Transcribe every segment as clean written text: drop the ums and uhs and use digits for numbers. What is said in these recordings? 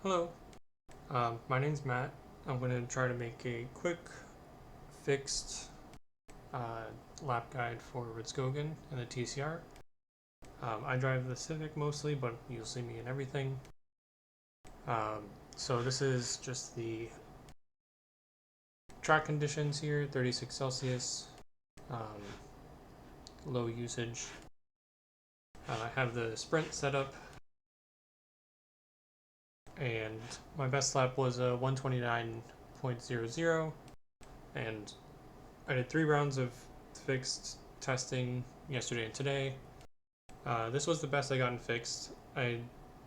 Hello, my name's Matt. I'm going to try to make a quick fixed uh, lap guide for Rudskogen and the TCR. I drive the Civic mostly, but you'll see me in everything. Um, so this is just the track conditions here, 36 Celsius, um, low usage. I have the sprint set up, and my best lap was a 129.00, and I did 3 rounds of fixed testing yesterday and today. This was the best I gotten fixed. I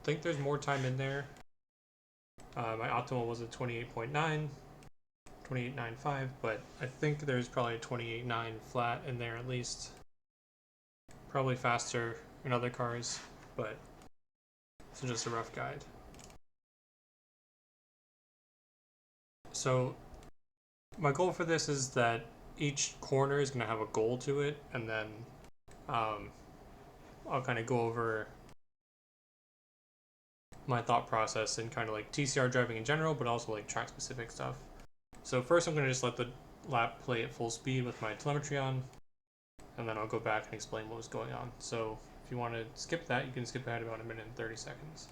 think there's more time in there. My optimal was a 28.9, 28.95, but I think there's probably a 28.9 flat in there at least. Probably faster in other cars, but this is just a rough guide. So my goal for this is that each corner is going to have a goal to it, and then I'll kind of go over my thought process and kind of like TCR driving in general, but also like track specific stuff. So first I'm going to just let the lap play at full speed with my telemetry on, and then I'll go back and explain what was going on. So if you want to skip that, you can skip ahead about a minute and 30 seconds.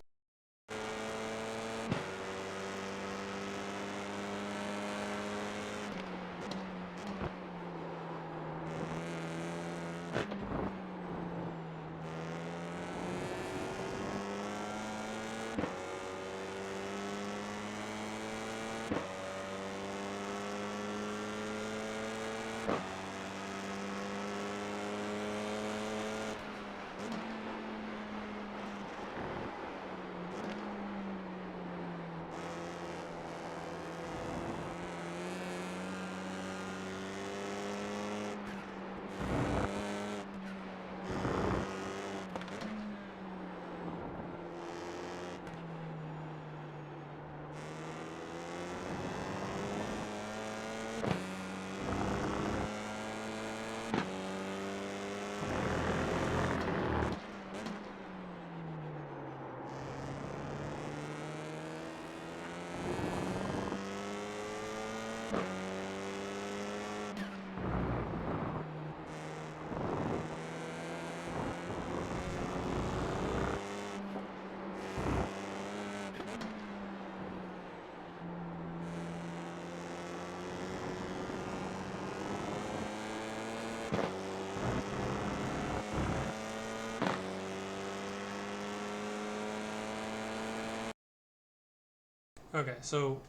Okay, so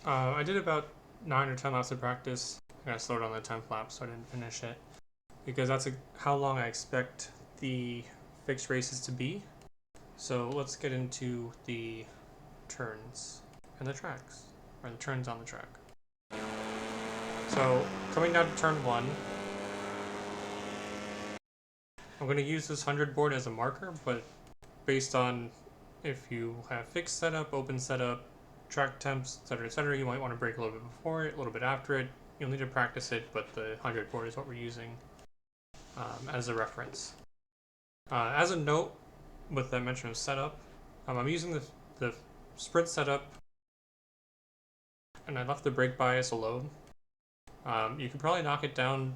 I did about 9 or 10 laps of practice. I got slowed on the 10th lap, so I didn't finish it because that's how long I expect the fixed races to be. So let's get into the turns and the tracks, or the turns on the track. So coming down to turn 1, I'm going to use this 100 board as a marker, but based on if you have fixed setup, open setup, track temps, etc., you might want to brake a little bit before it, a little bit after it. You'll need to practice it, but the 100 board is what we're using as a reference. As a note, with that mention of setup, I'm using the sprint setup, and I left the brake bias alone. You can probably knock it down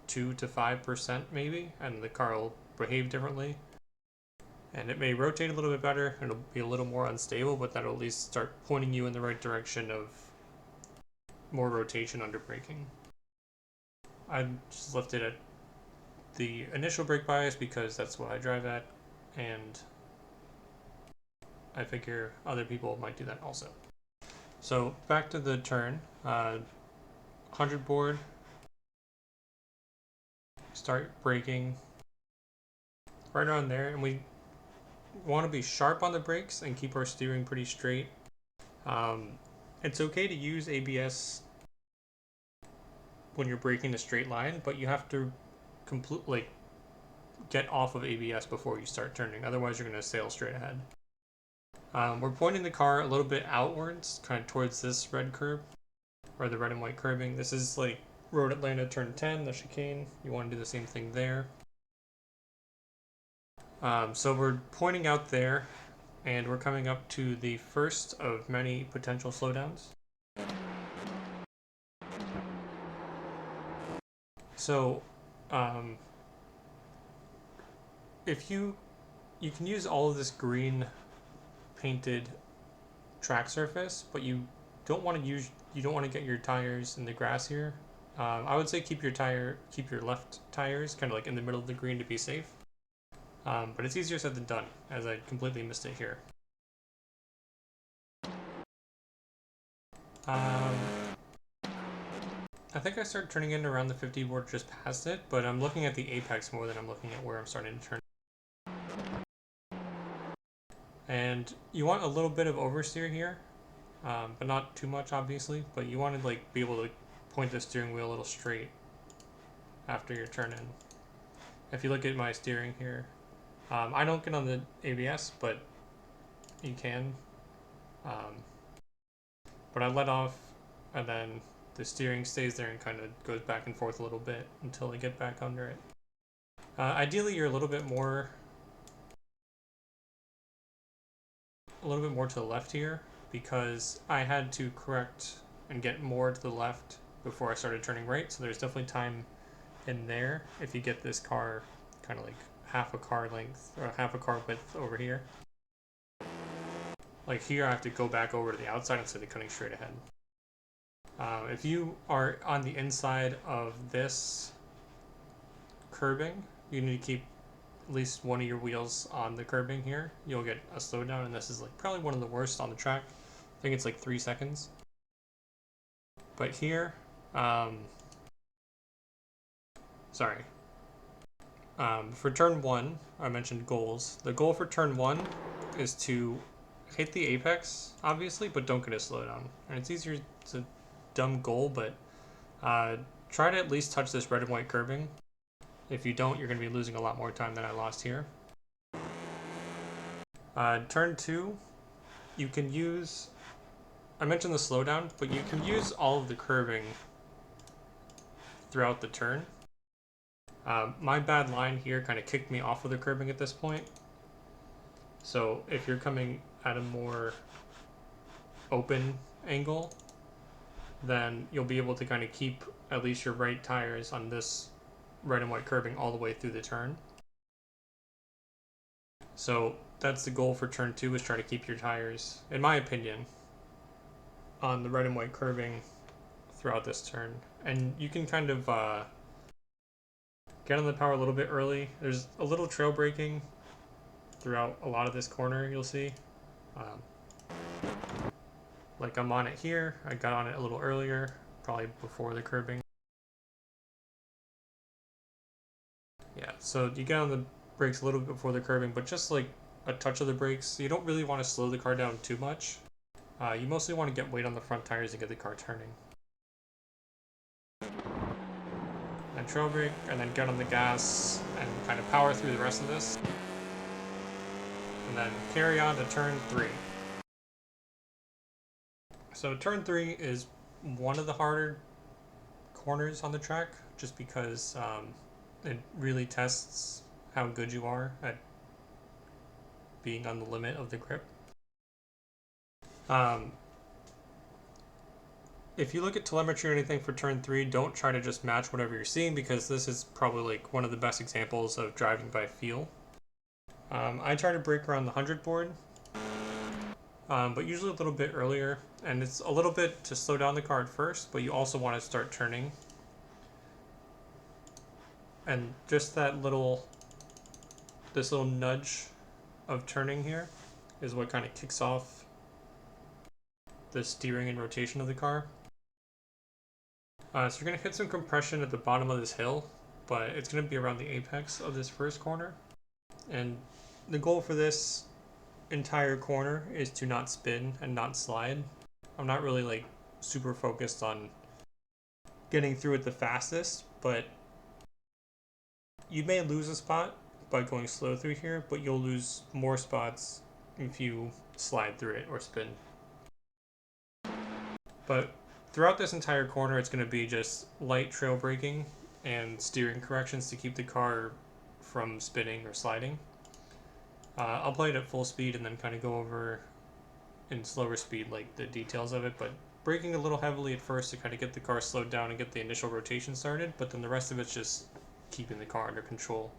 2 to 5% maybe, and the car will behave differently. And it may rotate a little bit better, and it'll be a little more unstable, but that'll at least start pointing you in the right direction of more rotation under braking. I just left it at the initial brake bias because that's what I drive at, and I figure other people might do that also. So back to the turn, 100 board, start braking right around there, and we want to be sharp on the brakes and keep our steering pretty straight. It's okay to use ABS when you're braking a straight line, but you have to completely get off of ABS before you start turning, otherwise you're going to sail straight ahead. We're pointing the car a little bit outwards, kind of towards this red curb, or the red and white curbing. This is like Road Atlanta turn 10, the chicane. You want to do the same thing there. So we're pointing out there, and we're coming up to the first of many potential slowdowns. So, if you can use all of this green painted track surface, but you don't want to get your tires in the grass here. I would say keep your left tires kind of like in the middle of the green to be safe. But it's easier said than done, as I completely missed it here. I think I started turning in around the 50 board just past it, but I'm looking at the apex more than I'm looking at where I'm starting to turn. And you want a little bit of oversteer here, but not too much, obviously. But you want to like be able to point the steering wheel a little straight after your turn in. If you look at my steering here, I don't get on the ABS, but you can. But I let off, and then the steering stays there and kind of goes back and forth a little bit until I get back under it. Ideally, you're a little bit more to the left here, because I had to correct and get more to the left before I started turning right, so there's definitely time in there if you get this car kind of like half a car length or half a car width over here. Like here I have to go back over to the outside instead of cutting straight ahead. If you are on the inside of this curbing, you need to keep at least one of your wheels on the curbing here. You'll get a slowdown, and this is like probably one of the worst on the track. I think it's like 3 seconds. But here, for turn 1, I mentioned goals. The goal for turn 1 is to hit the apex, obviously, but don't get a slowdown. And it's easier, it's a dumb goal, but try to at least touch this red and white curbing. If you don't, you're going to be losing a lot more time than I lost here. Turn 2, you can use, I mentioned the slowdown, but you can use all of the curbing throughout the turn. My bad line here kind of kicked me off of the curbing at this point. So if you're coming at a more open angle, then you'll be able to kind of keep at least your right tires on this red and white curbing all the way through the turn. So that's the goal for turn 2, is try to keep your tires, in my opinion, on the red and white curbing throughout this turn. And you can kind of get on the power a little bit early. There's a little trail braking throughout a lot of this corner, you'll see. Like I'm on it here, I got on it a little earlier, probably before the curbing. Yeah, so you get on the brakes a little bit before the curbing, but just like a touch of the brakes. You don't really want to slow the car down too much. You mostly want to get weight on the front tires to get the car turning. Then trail brake, and then get on the gas and kind of power through the rest of this. And then carry on to turn 3. So turn 3 is one of the harder corners on the track, just because it really tests how good you are at being on the limit of the grip. If you look at telemetry or anything for turn 3, don't try to just match whatever you're seeing, because this is probably like one of the best examples of driving by feel. I try to brake around the 100 board, but usually a little bit earlier, and it's a little bit to slow down the car at first, but you also want to start turning. And just this little nudge of turning here is what kind of kicks off the steering and rotation of the car. So you're going to hit some compression at the bottom of this hill, but it's going to be around the apex of this first corner. And the goal for this entire corner is to not spin and not slide. I'm not really like super focused on getting through it the fastest, but you may lose a spot by going slow through here, but you'll lose more spots if you slide through it or spin. But throughout this entire corner, it's going to be just light trail braking and steering corrections to keep the car from spinning or sliding. I'll play it at full speed and then kind of go over in slower speed like the details of it, but braking a little heavily at first to kind of get the car slowed down and get the initial rotation started, but then the rest of it's just keeping the car under control.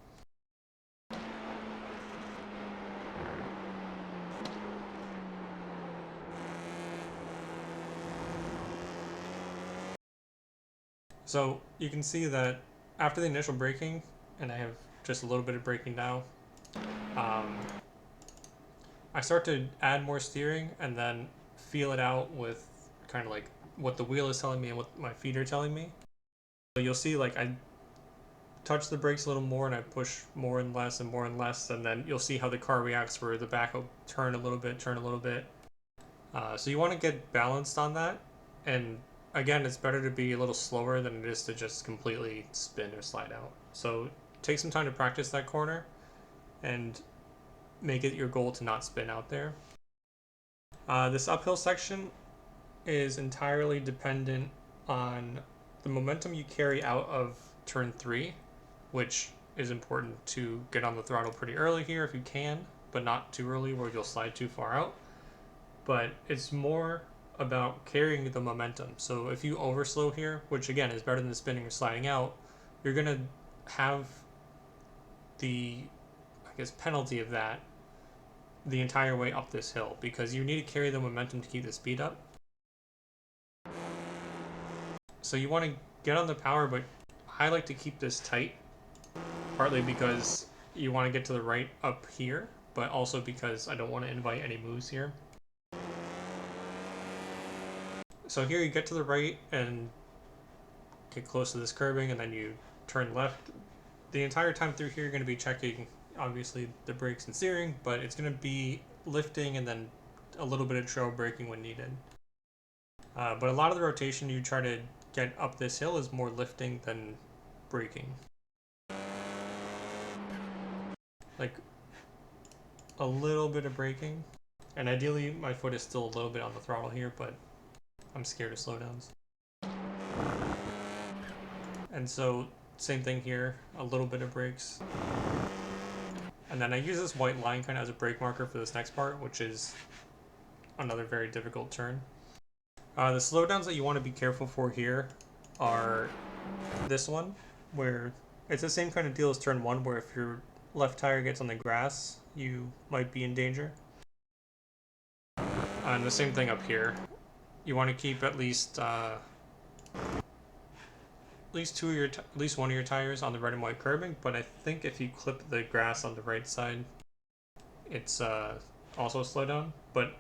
So you can see that after the initial braking, and I have just a little bit of braking now, I start to add more steering and then feel it out with kind of like what the wheel is telling me and what my feet are telling me. So you'll see like I touch the brakes a little more and I push more and less and more and less, and then you'll see how the car reacts where the back will turn a little bit, turn a little bit. So you want to get balanced on that, and again, it's better to be a little slower than it is to just completely spin or slide out. So take some time to practice that corner and make it your goal to not spin out there. This uphill section is entirely dependent on the momentum you carry out of turn 3, which is important to get on the throttle pretty early here if you can, but not too early where you'll slide too far out. But it's more about carrying the momentum. So if you overslow here, which again is better than spinning or sliding out, you're going to have the, I guess, penalty of that the entire way up this hill, because you need to carry the momentum to keep the speed up. So you want to get on the power, but I like to keep this tight, partly because you want to get to the right up here, but also because I don't want to invite any moves here. So here you get to the right and get close to this curbing, and then you turn left. The entire time through here you're going to be checking obviously the brakes and steering, but it's going to be lifting and then a little bit of trail braking when needed. But a lot of the rotation you try to get up this hill is more lifting than braking. Like a little bit of braking, and ideally my foot is still a little bit on the throttle here, but I'm scared of slowdowns. And so same thing here, a little bit of brakes. And then I use this white line kind of as a brake marker for this next part, which is another very difficult turn. The slowdowns that you want to be careful for here are this one, where it's the same kind of deal as turn 1, where if your left tire gets on the grass, you might be in danger. And the same thing up here. You want to keep at least one of your tires on the red and white curbing, but I think if you clip the grass on the right side, it's also a slowdown. But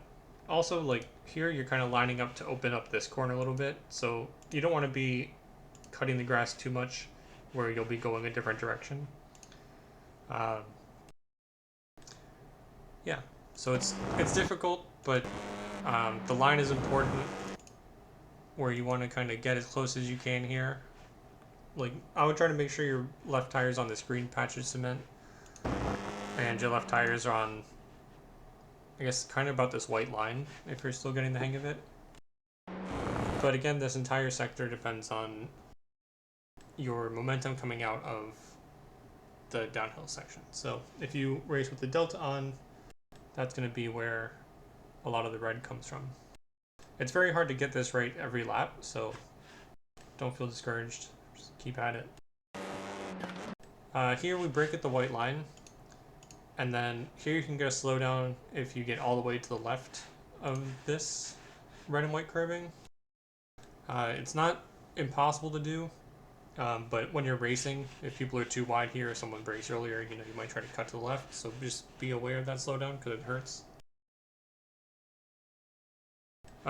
also, like here, you're kind of lining up to open up this corner a little bit, so you don't want to be cutting the grass too much where you'll be going a different direction. Yeah, so it's difficult, but the line is important where you want to kind of get as close as you can here. Like, I would try to make sure your left tire's on this green patch of cement, and your left tires are on, I guess, kind of about this white line, if you're still getting the hang of it. But again, this entire sector depends on your momentum coming out of the downhill section. So if you race with the delta on, that's going to be where a lot of the red comes from. It's very hard to get this right every lap, so don't feel discouraged. Just keep at it. Here we brake at the white line, and then here you can get a slowdown if you get all the way to the left of this red and white curbing. It's not impossible to do, but when you're racing, if people are too wide here or someone brakes earlier, you might try to cut to the left, so just be aware of that slowdown because it hurts.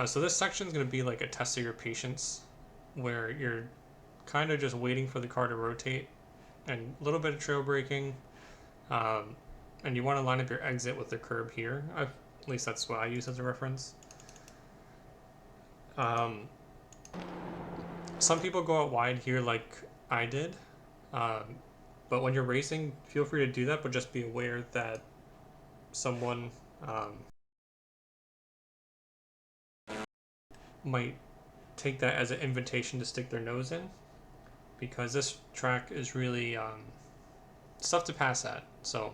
So this section is going to be like a test of your patience, where you're kind of just waiting for the car to rotate and a little bit of trail braking, and you want to line up your exit with the curb here. At least that's what I use as a reference. Some people go out wide here like I did, but when you're racing, feel free to do that, but just be aware that someone might take that as an invitation to stick their nose in, because this track is really tough to pass at. So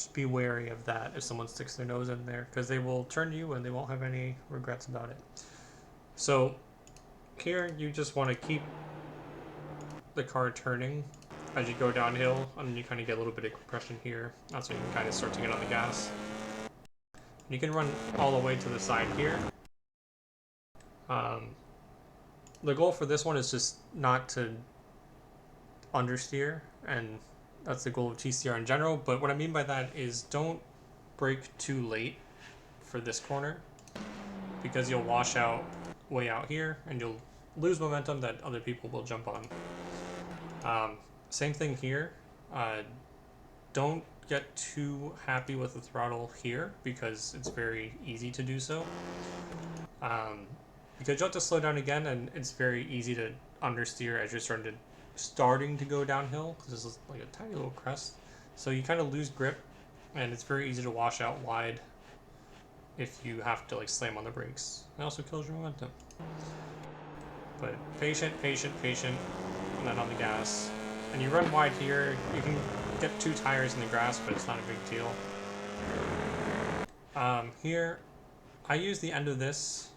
just be wary of that if someone sticks their nose in there, because they will turn you and they won't have any regrets about it. So here you just want to keep the car turning as you go downhill, and then you kind of get a little bit of compression here. That's when you can kind of start to get on the gas. You can run all the way to the side here. The goal for this one is just not to understeer, and that's the goal of TCR in general. But what I mean by that is don't brake too late for this corner, because you'll wash out way out here and you'll lose momentum that other people will jump on. Same thing here. Don't get too happy with the throttle here, because it's very easy to do so. Because you'll have to slow down again, and it's very easy to understeer as you're starting to go downhill, because this is like a tiny little crest. So you kind of lose grip, and it's very easy to wash out wide if you have to like slam on the brakes. It also kills your momentum. But patient, and then on the gas. And you run wide here. You can get 2 tires in the grass, but it's not a big deal. Here, I use the end of this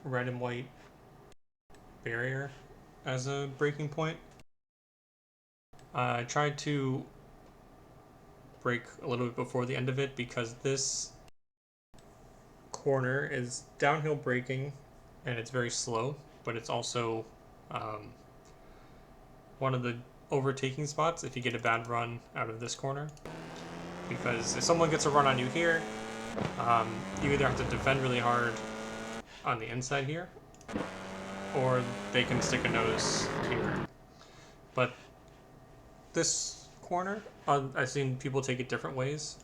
red and white barrier as a braking point. I tried to brake a little bit before the end of it, because this corner is downhill braking and it's very slow, but it's also one of the overtaking spots if you get a bad run out of this corner. Because if someone gets a run on you here, you either have to defend really hard on the inside here, or they can stick a nose here. But this corner, I've seen people take it different ways.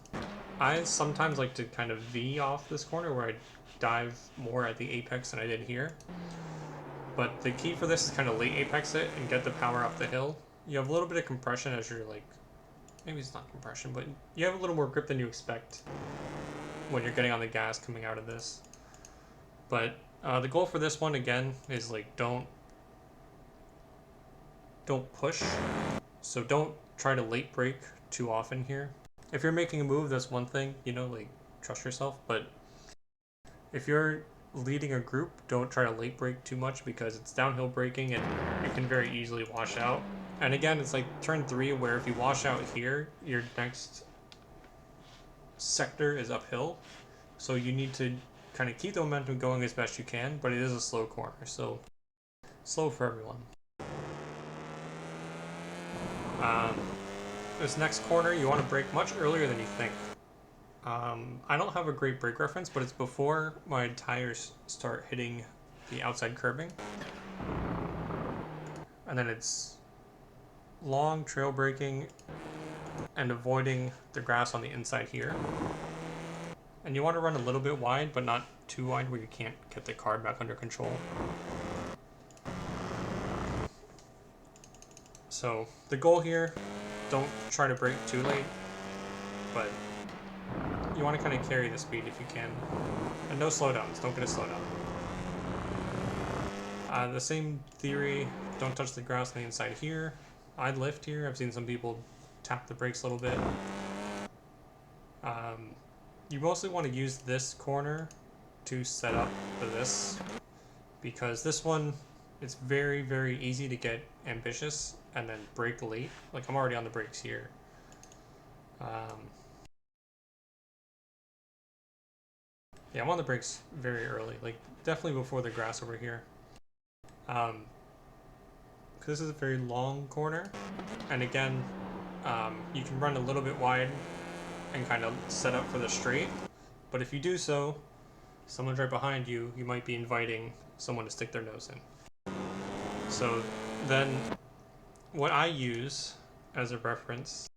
I sometimes like to kind of V off this corner, where I dive more at the apex than I did here. But the key for this is kind of late apex it and get the power up the hill. You have a little bit of compression as you're like, maybe it's not compression, but you have a little more grip than you expect when you're getting on the gas coming out of this. But the goal for this one, again, is like don't push. So don't try to late brake too often here. If you're making a move, that's one thing, you know, like trust yourself. But if you're leading a group, don't try to late brake too much, because it's downhill braking and it can very easily wash out. And again, it's like turn 3, where if you wash out here, your next sector is uphill. So you need to kind of keep the momentum going as best you can, but it is a slow corner, so slow for everyone. This next corner, you want to brake much earlier than you think. I don't have a great brake reference, but it's before my tires start hitting the outside curbing. And then it's long trail braking and avoiding the grass on the inside here. And you want to run a little bit wide, but not too wide where you can't get the car back under control. So the goal here, don't try to brake too late, but you want to kind of carry the speed if you can. And no slowdowns, don't get a slowdown. The same theory, don't touch the grass on the inside here. I'd lift here. I've seen some people tap the brakes a little bit. You mostly want to use this corner to set up for this, because this one, it's very, very easy to get ambitious and then brake late. Like, I'm already on the brakes here. Yeah, I'm on the brakes very early, like definitely before the grass over here. Because this is a very long corner, and again, you can run a little bit wide and kind of set up for the straight, but if you do so, someone's right behind you, you might be inviting someone to stick their nose in. So then what I use as a reference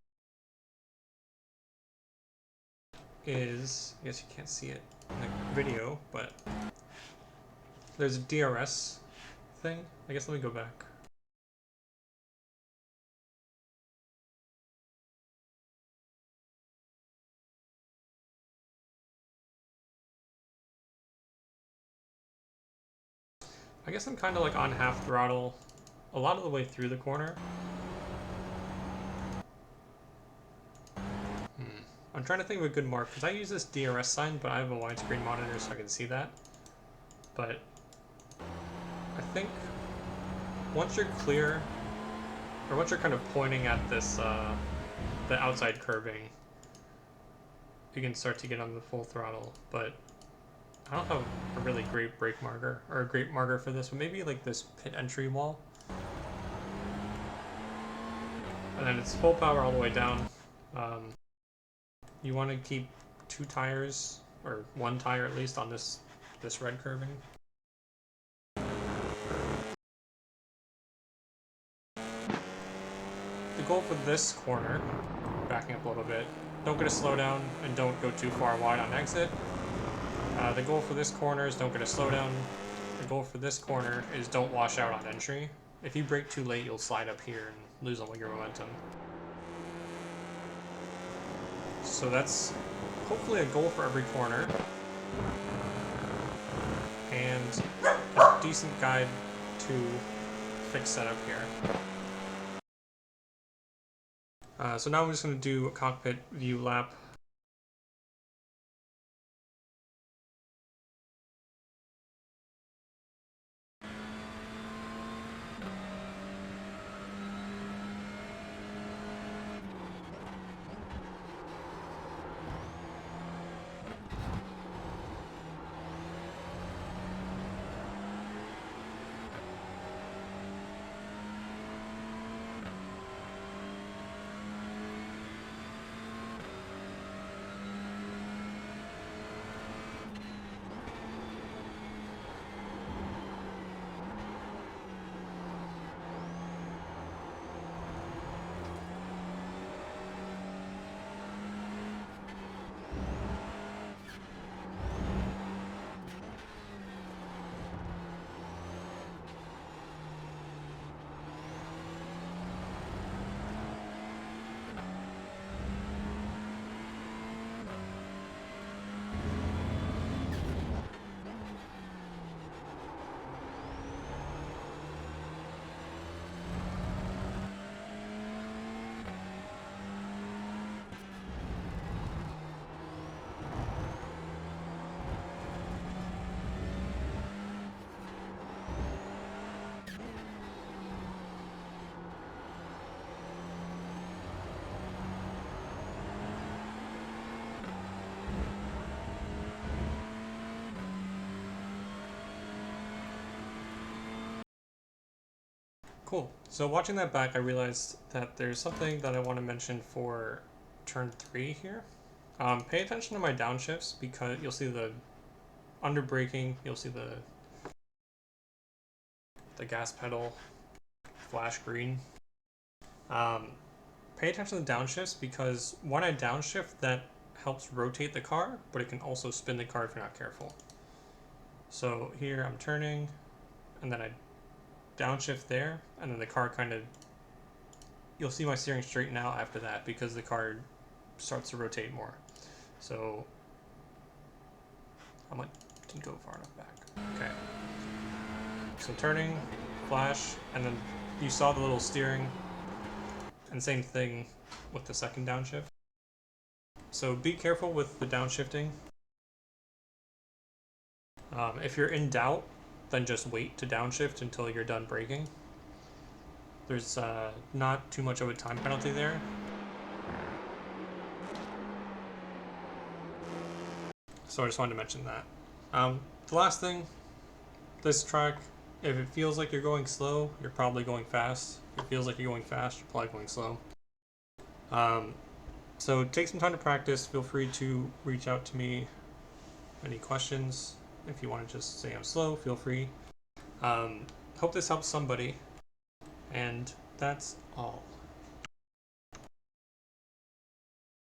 is, I guess you can't see it in the video, but there's a DRS thing. I guess let me go back. I guess I'm kind of like on half throttle a lot of the way through the corner. I'm trying to think of a good mark, because I use this DRS sign, but I have a widescreen monitor so I can see that. But I think once you're clear, or once you're kind of pointing at this, the outside curving, you can start to get on the full throttle. But I don't have a really great brake marker, or a great marker for this, but maybe like this pit entry wall. And then it's full power all the way down. You want to keep 2 tires, or 1 tire at least, on this red curving. The goal for this corner, backing up a little bit, don't get a slowdown and don't go too far wide on exit. The goal for this corner is don't get a slowdown. The goal for this corner is don't wash out on entry. If you brake too late, you'll slide up here and lose all of your momentum. So that's hopefully a goal for every corner, and a decent guide to fix setup here. So now I'm just going to do a cockpit view lap. Cool. So watching that back, I realized that there's something that I want to mention for turn 3 here. Pay attention to my downshifts, because you'll see the under braking, you'll see the gas pedal flash green. Pay attention to the downshifts, because when I downshift, that helps rotate the car, but it can also spin the car if you're not careful. So here I'm turning, and then I downshift there, and then the car kind of, you'll see my steering straighten out after that because the car starts to rotate more. So I didn't go far enough back. Okay. So turning, flash, and then you saw the little steering, and same thing with the second downshift. So be careful with the downshifting. If you're in doubt, then just wait to downshift until you're done braking. There's not too much of a time penalty there. So I just wanted to mention that. The last thing, this track, if it feels like you're going slow, you're probably going fast. If it feels like you're going fast, you're probably going slow. So take some time to practice. Feel free to reach out to me. Any questions? If you want to just say I'm slow, feel free. Hope this helps somebody. And that's all.